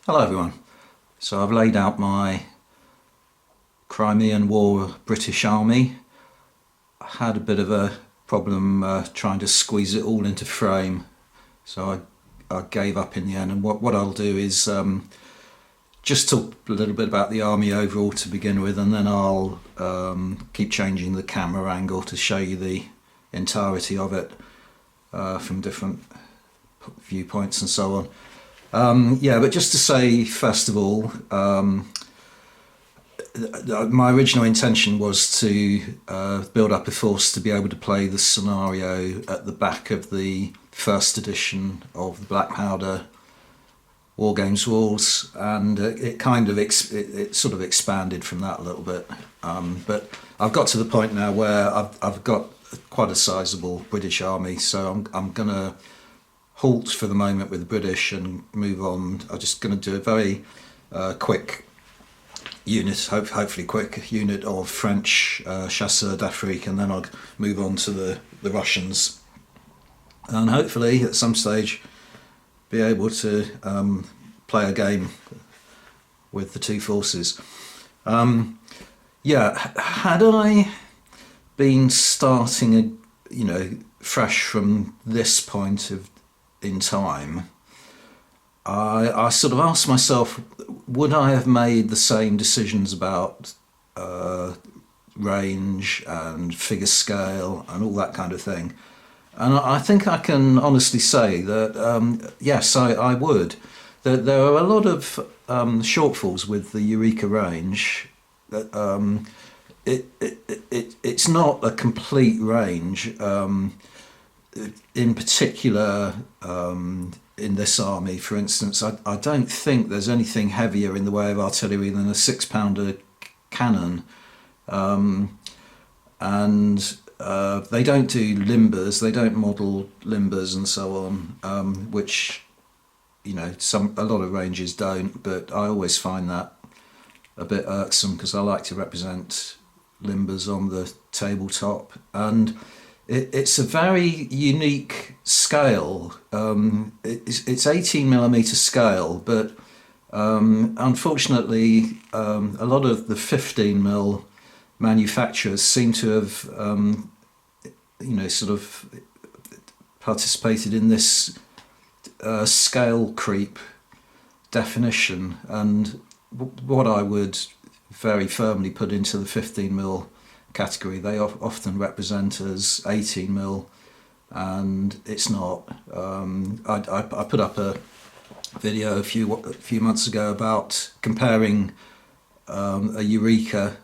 Hello everyone. So I've laid out my Crimean War British Army. I had a bit of a problem trying to squeeze it all into frame, so I gave up in the end. And what I'll do is just talk a little bit about the army overall to begin with, and then I'll keep changing the camera angle to show you the entirety of it from different viewpoints and so on. Yeah, but just to say, first of all, my original intention was to build up a force to be able to play the scenario at the back of the first edition of the Black Powder War Games rules, and it kind of it sort of expanded from that a little bit. But I've got to the point now where I've got quite a sizable British army, so I'm gonna halt for the moment with the British and move on. I'm just going to do a very quick unit, hopefully quick unit of French chasseurs d'Afrique, and then I'll move on to the Russians, and hopefully at some stage be able to play a game with the two forces. Yeah, had I been starting fresh from this point of in time, I sort of asked myself, would I have made the same decisions about range and figure scale and all that kind of thing? And I think I can honestly say that yes, I would. There are a lot of shortfalls with the Eureka range. That it's not a complete range. In particular, in this army, for instance, I don't think there's anything heavier in the way of artillery than a 6-pounder cannon, and they don't do limbers, they don't model limbers and so on, which a lot of ranges don't. But I always find that a bit irksome because I like to represent limbers on the tabletop, and it's a very unique scale. It's 18mm scale, but unfortunately, a lot of the 15mm manufacturers seem to have, sort of participated in this scale creep definition. And what I would very firmly put into the 15mm category, they often represent as 18mm, and it's not. I put up a video a few months ago about comparing a Eureka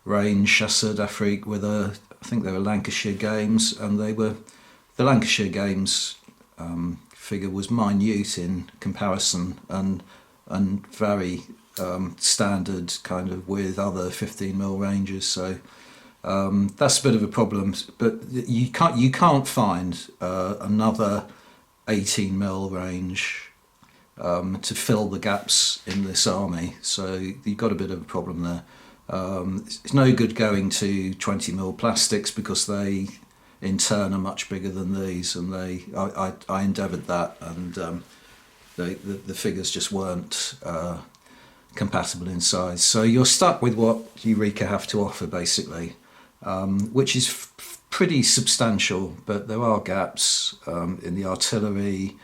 range chasseurs d'Afrique with I think they were Lancashire Games, and the Lancashire Games figure was minute in comparison and very standard kind of with other 15mm ranges. So that's a bit of a problem, but you can't find another 18mm range to fill the gaps in this army. So you've got a bit of a problem there. It's no good going to 20mm plastics because they in turn are much bigger than these, and I endeavoured that, and the figures just weren't compatible in size. So you're stuck with what Eureka have to offer basically. Which is pretty substantial, but there are gaps in the artillery,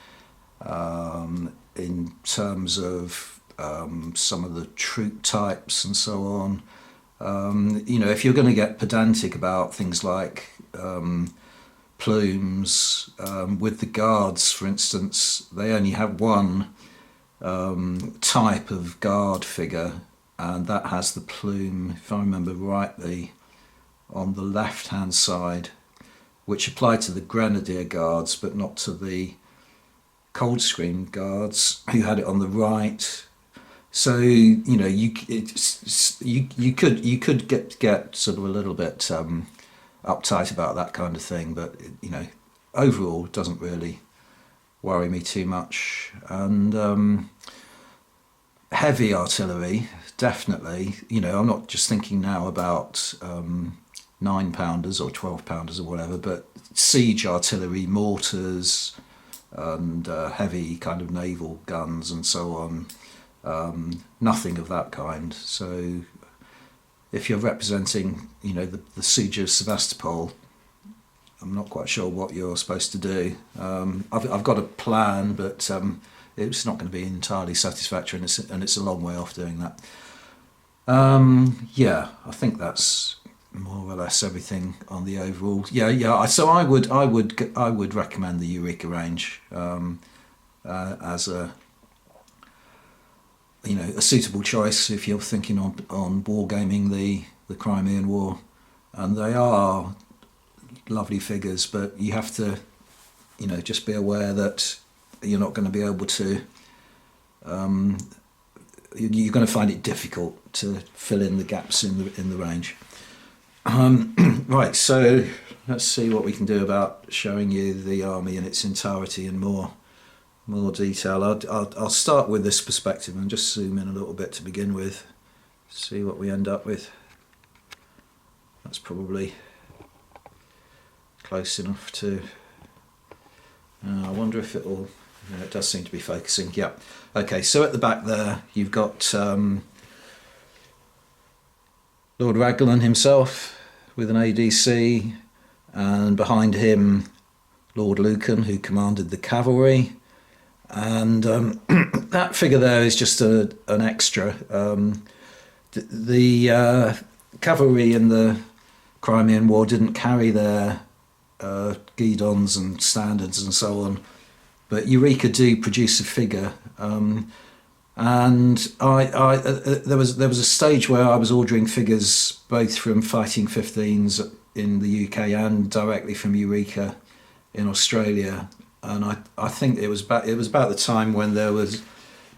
in terms of some of the troop types and so on. If you're going to get pedantic about things like plumes, with the guards, for instance, they only have one type of guard figure, and that has the plume, if I remember rightly, on the left-hand side, which applied to the Grenadier Guards, but not to the Coldstream Guards, who had it on the right. So you could get sort of a little bit uptight about that kind of thing, but overall it doesn't really worry me too much. And heavy artillery, definitely. I'm not just thinking now about 9-pounders or 12-pounders or whatever, but siege artillery, mortars, and heavy kind of naval guns and so on. Nothing of that kind. So if you're representing, the siege of Sevastopol, I'm not quite sure what you're supposed to do. I've got a plan, but it's not going to be entirely satisfactory, and it's a long way off doing that. Yeah, I think that's more or less everything on the overall. Yeah. So I would recommend the Eureka range as a suitable choice if you're thinking on wargaming the Crimean War, and they are lovely figures, but you have to just be aware that you're not going to be able to. You're going to find it difficult to fill in the gaps in the range. Right, so let's see what we can do about showing you the army in its entirety in more detail. I'll start with this perspective and just zoom in a little bit to begin with, see what we end up with. That's probably close enough to. I wonder if it'll. It does seem to be focusing. Yeah. Okay. So at the back there, you've got Lord Raglan himself with an ADC, and behind him, Lord Lucan, who commanded the cavalry. And that figure there is just an extra. The cavalry in the Crimean War didn't carry their guidons and standards and so on, but Eureka do produce a figure. And there was a stage where I was ordering figures both from Fighting 15s in the UK and directly from Eureka in Australia. And I think it was about the time when there was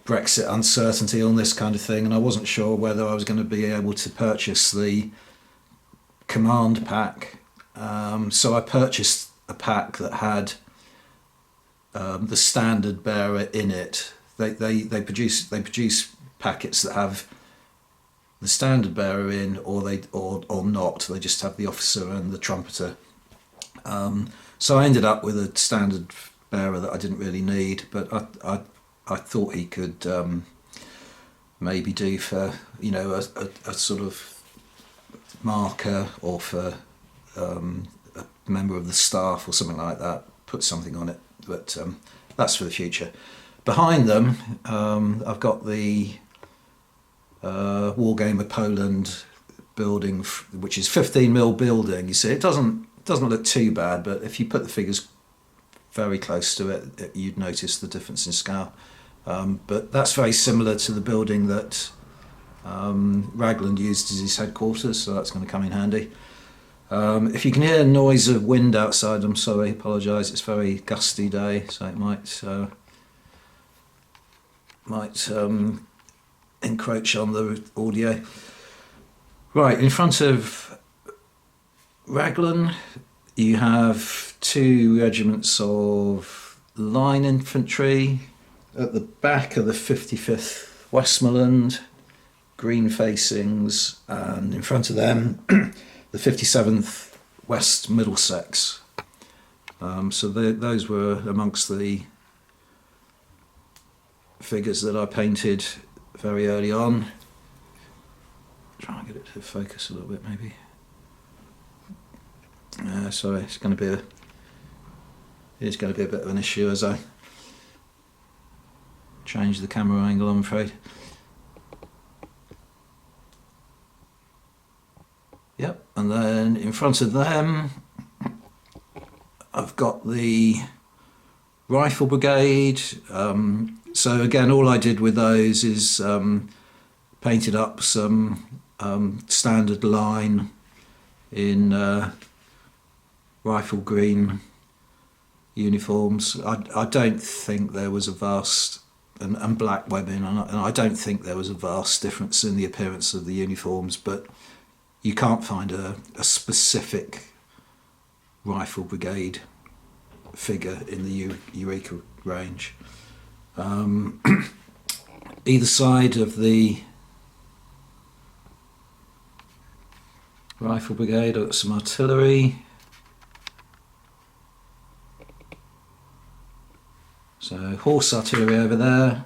Brexit uncertainty on this kind of thing, and I wasn't sure whether I was going to be able to purchase the command pack. So I purchased a pack that had the standard bearer in it. They produce packets that have the standard bearer in, or not. They just have the officer and the trumpeter. So I ended up with a standard bearer that I didn't really need, but I thought he could maybe do for a sort of marker, or for a member of the staff or something like that. Put something on it, but that's for the future. Behind them, I've got the Wargamer Poland building, which is 15mm building. You see, it doesn't look too bad, but if you put the figures very close to it, you'd notice the difference in scale. But that's very similar to the building that Raglan used as his headquarters, so that's going to come in handy. If you can hear noise of wind outside, I'm sorry, apologise. It's a very gusty day, so it might encroach on the audio. Right, in front of Raglan, you have two regiments of line infantry. At the back of the 55th Westmoreland, green facings, and in front of them, the 57th West Middlesex. So those were amongst the figures that I painted very early on. Try and get it to focus a little bit, maybe. Sorry, it's going to be a bit of an issue as I change the camera angle, I'm afraid. Yep, and then in front of them, I've got the Rifle Brigade. So again, all I did with those is painted up some standard line in rifle green uniforms. I don't think there was a vast, and black webbing, and I don't think there was a vast difference in the appearance of the uniforms, but you can't find a specific Rifle Brigade figure in the Eureka range. Either side of the Rifle Brigade, I've got some artillery. So horse artillery over there,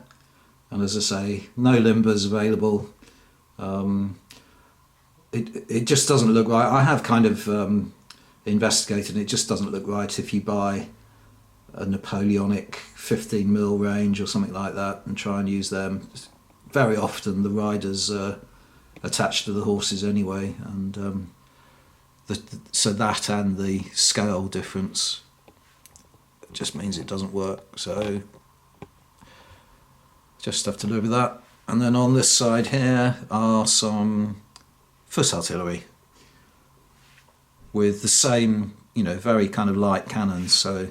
and as I say, no limbers available. It just doesn't look right. I have kind of investigated, and it just doesn't look right if you buy a Napoleonic 15mm range or something like that and try and use them. Very often the riders are attached to the horses anyway, and so that and the scale difference just means it doesn't work. So just have to live with that. And then on this side here are some foot artillery with the same, very kind of light cannons. So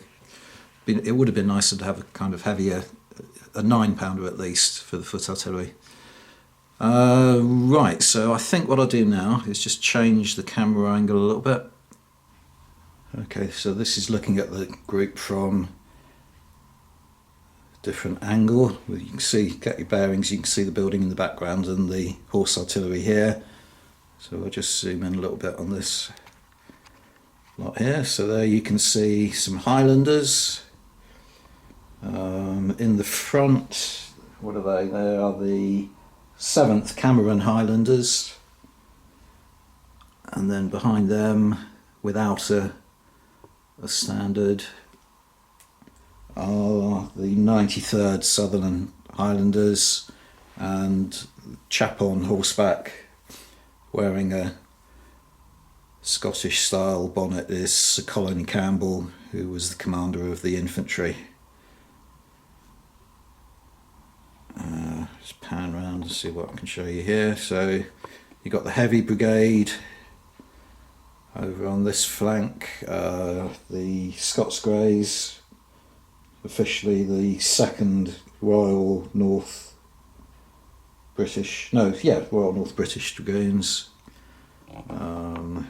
it would have been nicer to have a kind of heavier, a 9-pounder at least for the foot artillery. Right, so I think what I'll do now is just change the camera angle a little bit. Okay, so this is looking at the group from a different angle. You can see, get your bearings, you can see the building in the background and the horse artillery here. So I'll just zoom in a little bit on this lot here. So there you can see some Highlanders. In the front, what are they? They are the 7th Cameron Highlanders. And then behind them, without a standard, are the 93rd Southern Highlanders, and chap on horseback wearing a Scottish style bonnet is Sir Colin Campbell, who was the commander of the infantry. Just pan around and see what I can show you here. So you got the heavy brigade over on this flank, the Scots Greys, officially the 2nd Royal North British Dragoons. I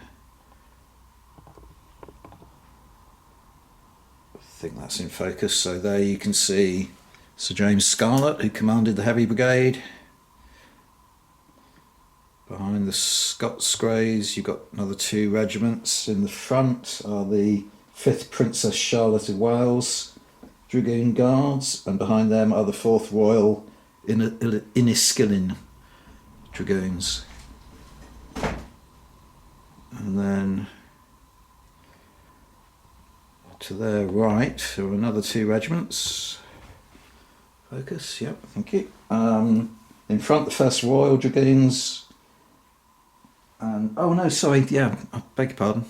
think that's in focus. So there you can see Sir James Scarlett, who commanded the Heavy Brigade. Behind the Scots Greys, you've got another 2 regiments. In the front are the 5th Princess Charlotte of Wales Dragoon Guards, and behind them are the 4th Royal Inniskillen Dragoons. And then to their right are another 2 regiments. Focus, yep, thank you. In front, the 1st Royal Dragoons. And oh no, sorry, yeah, I beg your pardon.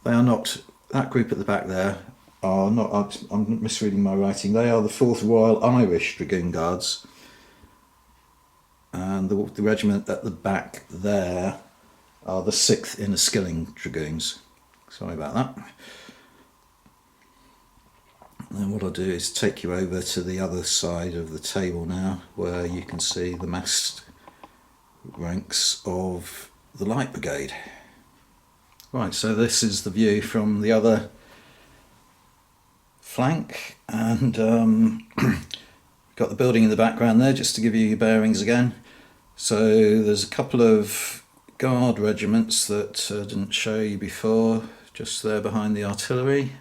They are not, that group at the back there are not, I'm misreading my writing. They are the 4th Royal Irish Dragoon Guards. And the regiment at the back there are the 6th Inniskilling Dragoons. Sorry about that. And then what I'll do is take you over to the other side of the table now, where you can see the massed ranks of the Light Brigade. Right, so this is the view from the other flank, and got the building in the background there just to give you your bearings again. So there's a couple of guard regiments that didn't show you before, just there behind the artillery.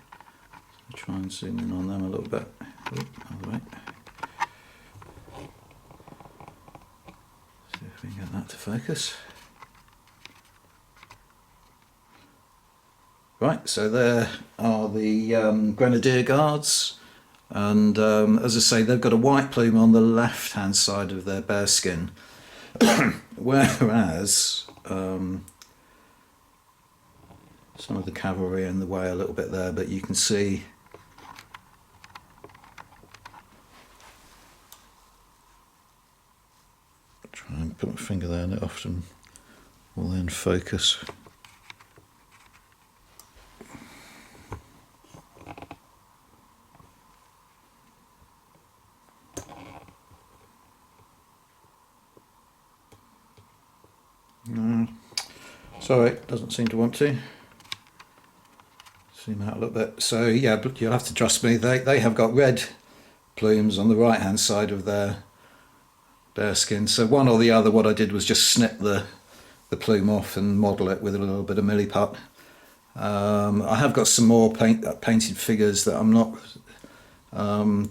I'll try and zoom in on them a little bit. All right. See if we can get that to focus. Right, so there are the Grenadier Guards, and as I say, they've got a white plume on the left hand side of their bearskin, whereas some of the cavalry are in the way a little bit there, but you can see try and put my finger there, and it often will then focus. No, sorry, it doesn't seem to want to. Zoom out a little bit. So yeah, but you'll have to trust me, they have got red plumes on the right hand side of their bearskin. So one or the other, what I did was just snip the plume off and model it with a little bit of milliput. I have got some more painted figures that I'm not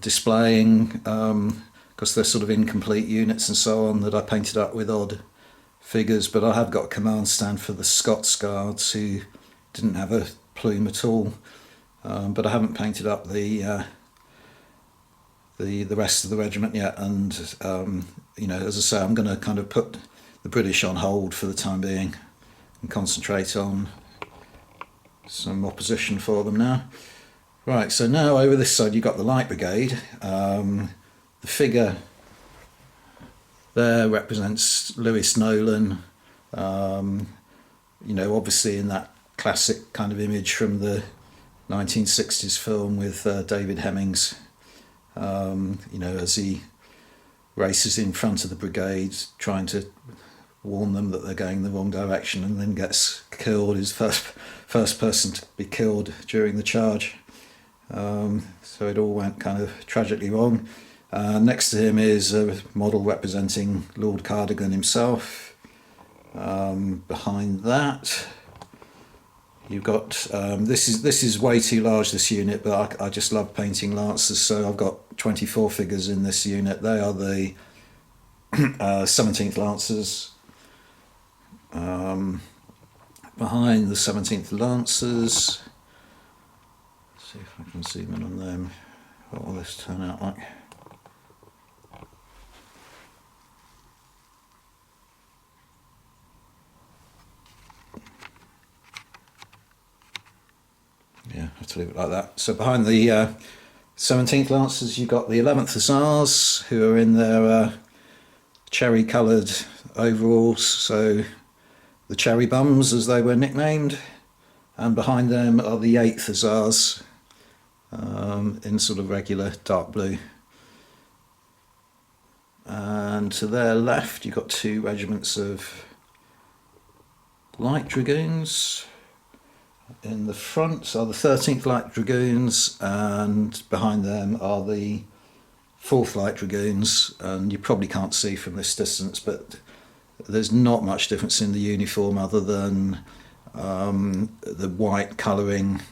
displaying, because because they're sort of incomplete units and so on that I painted up with odd figures. But I have got a command stand for the Scots Guards who didn't have a plume at all. But I haven't painted up the rest of the regiment yet, and as I say, I'm going to kind of put the British on hold for the time being and concentrate on some opposition for them now. Right, so now over this side you've got the Light Brigade. The figure there represents Lewis Nolan, obviously in that classic kind of image from the 1960s film with David Hemmings. As he races in front of the brigade trying to warn them that they're going the wrong direction, and then gets killed. He's first person to be killed during the charge. So it all went kind of tragically wrong. Next to him is a model representing Lord Cardigan himself. Behind that you've got this is way too large, this unit, but I just love painting lancers, so I've got 24 figures in this unit. They are the 17th Lancers. Behind the 17th Lancers, let's see if I can zoom in on them. What will this turn out like? Yeah, I have to leave it like that. So behind the 17th Lancers, you've got the 11th Hussars, who are in their cherry-coloured overalls, so the Cherry Bums, as they were nicknamed. And behind them are the 8th Hussars, in sort of regular dark blue. And to their left, you've got two regiments of Light Dragoons. In the front are the 13th Light Dragoons, and behind them are the 4th Light Dragoons. And you probably can't see from this distance, but there's not much difference in the uniform other than the white colouring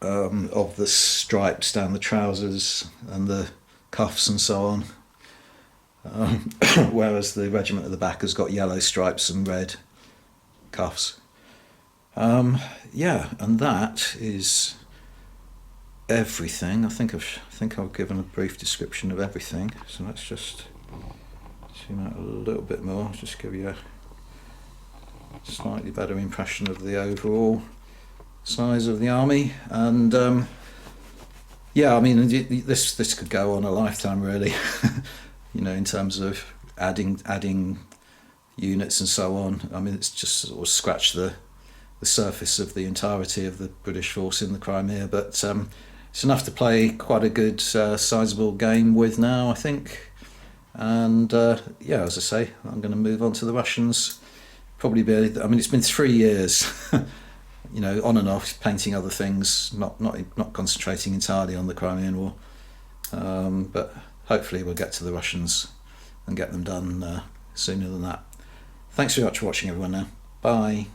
of the stripes down the trousers and the cuffs and so on. Whereas the regiment at the back has got yellow stripes and red cuffs. And that is everything. I think I've given a brief description of everything. So let's just zoom out a little bit more. Just give you a slightly better impression of the overall size of the army. And this could go on a lifetime, really. In terms of adding units and so on. I mean, it's just sort of scratched the surface of the entirety of the British force in the Crimea, but it's enough to play quite a good sizable game with now, I think. And as I say, I'm going to move on to the Russians. Probably it's been 3 years on and off, painting other things, not concentrating entirely on the Crimean War, but hopefully we'll get to the Russians and get them done sooner than that. Thanks very much for watching, everyone. Now, bye.